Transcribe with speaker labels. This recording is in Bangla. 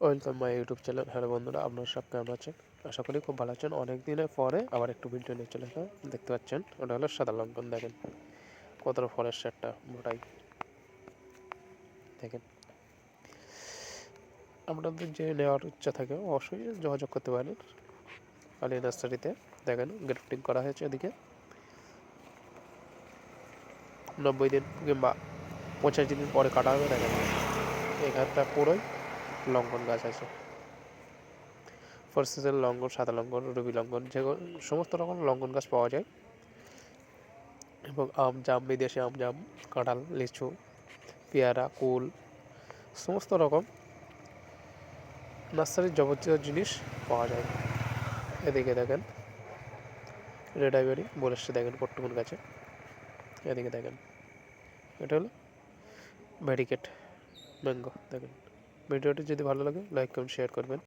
Speaker 1: Welcome my YouTube channel. Hello বন্ধুরা, আপনারা সব কেমন আছেন? আশা করি খুব ভালো আছেন। অনেক দিনের পরে আবার একটু ভিডিও নিয়ে চলে এলাম। দেখতে পাচ্ছেন ওটা হলো সাদা লঙ্ঘন। দেখেন কতটা ফলের সেটটা মোটাই। দেখেন আপনাদের যে নেওয়ার ইচ্ছা থাকে অবশ্যই যোগাযোগ করতে পারেন আলী নার্সারিতে। দেখেন গ্রাফটিং করা হয়েছে। এদিকে 90 দিন কিংবা 85 দিন পরে কাটা হবে। দেখেন এখানটা পুরোই লঙ্ঘন গাছ আছে। ফোর লঙ্ঘন, সাদা লঙ্ঘন, রুবি লঙ্ঘন, যেগুলো সমস্ত রকম লঙ্ঘন গাছ পাওয়া যায়। এবং আম জাম, বিদেশি আম জাম, কাঁঠাল, লিচু, পেয়ারা, কুল, সমস্ত রকম নার্সারির যাবতীয় জিনিস পাওয়া যায়। এদিকে দেখেন রেড আইভরি বলে এসছে। দেখেন পট্টুকুন গাছে। এদিকে দেখেন এটা হলো ভ্যারিকেট ম্যাঙ্গো। দেখেন ভিডিওটি যদি ভালো লাগে লাইক কমেন্ট শেয়ার করবেন।